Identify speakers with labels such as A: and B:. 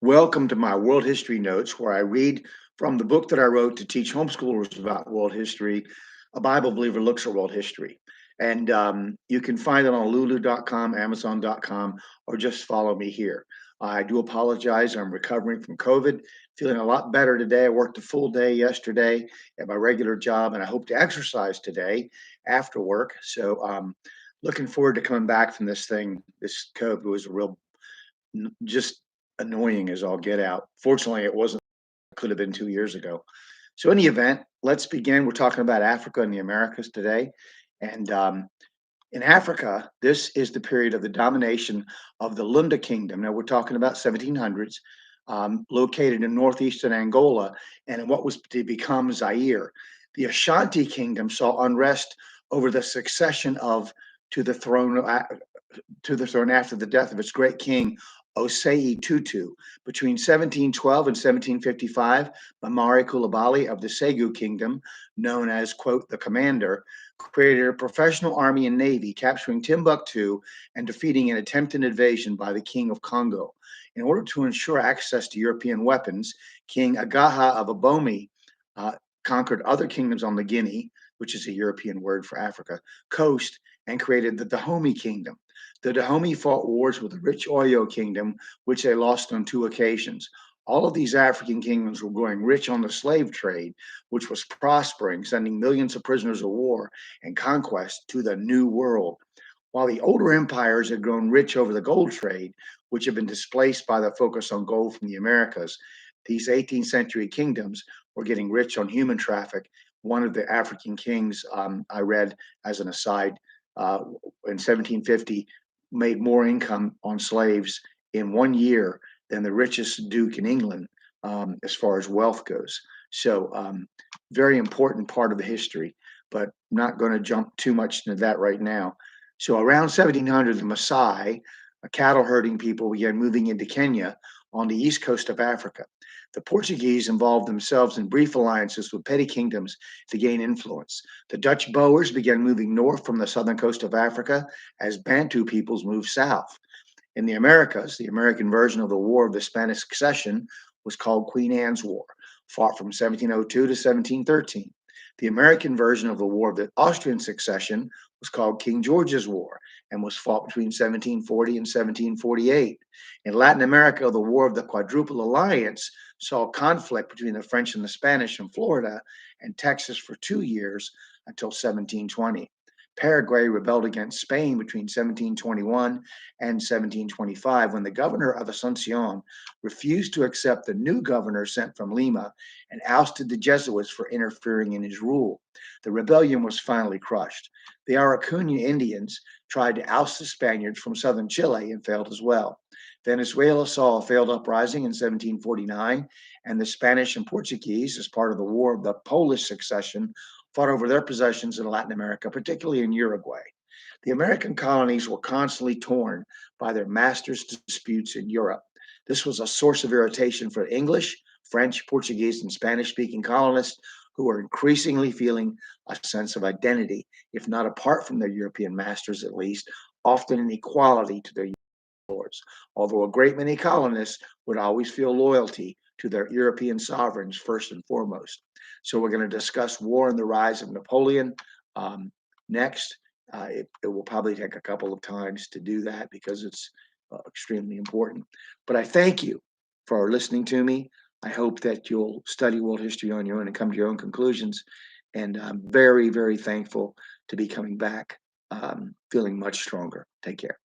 A: Welcome to my world history notes, where I read from the book that I wrote to teach homeschoolers about world history. A Bible Believer Looks at World History. And you can find it on lulu.com, amazon.com, or just follow me here. I do apologize. I'm recovering from COVID, feeling a lot better today. I worked a full day yesterday at my regular job, and I hope to exercise today after work. So, looking forward to coming back from this thing. This COVID was a real just annoying as all get out. Fortunately, it wasn't, could have been 2 years ago. So, in the event, let's begin. We're talking about Africa and the Americas today. And in Africa, this is the period of the domination of the Lunda Kingdom. Now, we're talking about 1700s, located in northeastern Angola and in what was to become Zaire. The Ashanti Kingdom saw unrest over the succession of to the throne to the throne after the death of its great king Osei Tutu. Between 1712 and 1755, Mamari Coulibaly of the Segu Kingdom, known as, quote, the commander, created a professional army and navy, capturing Timbuktu and defeating an attempted invasion by the King of Congo. In order to ensure access to European weapons, King Agaha of Abomi uh, conquered other kingdoms on the Guinea, which is a European word for Africa, coast, and created the Dahomey Kingdom. The Dahomey fought wars with the rich Oyo Kingdom, which they lost on 2 occasions. All of these African kingdoms were growing rich on the slave trade, which was prospering, sending millions of prisoners of war and conquest to the New World. While the older empires had grown rich over the gold trade, which had been displaced by the focus on gold from the Americas, these 18th century kingdoms were getting rich on human traffic. One of the African kings, I read as an aside, in 1750, made more income on slaves in 1 year than the richest duke in England, as far as wealth goes. So, very important part of the history, but not going to jump too much into that right now. So, around 1700, the Maasai, a cattle herding people, began moving into Kenya on the east coast of Africa. The Portuguese involved themselves in brief alliances with petty kingdoms to gain influence. The Dutch Boers began moving north from the southern coast of Africa as Bantu peoples moved south. In the Americas, the American version of the War of the Spanish Succession was called Queen Anne's War, fought from 1702 to 1713. The American version of the War of the Austrian Succession was called King George's War and was fought between 1740 and 1748. In Latin America, the War of the Quadruple Alliance saw conflict between the French and the Spanish in Florida and Texas for 2 years until 1720. Paraguay rebelled against Spain between 1721 and 1725 when the governor of Asuncion refused to accept the new governor sent from Lima and ousted the Jesuits for interfering in his rule. The rebellion was finally crushed. The Araucanian Indians tried to oust the Spaniards from southern Chile and failed as well. Venezuela saw a failed uprising in 1749, and the Spanish and Portuguese, as part of the War of the Polish Succession, fought over their possessions in Latin America, particularly in Uruguay. The American colonies were constantly torn by their masters' disputes in Europe. This was a source of irritation for English, French, Portuguese, and Spanish speaking colonists who were increasingly feeling a sense of identity, if not apart from their European masters at least, often in equality to their lords. Although a great many colonists would always feel loyalty to their European sovereigns first and foremost. So we're going to discuss war and the rise of Napoleon next. It will probably take a couple of times to do that because it's extremely important. But I thank you for listening to me. I hope that you'll study world history on your own and come to your own conclusions. And I'm very, very thankful to be coming back, feeling much stronger. Take care.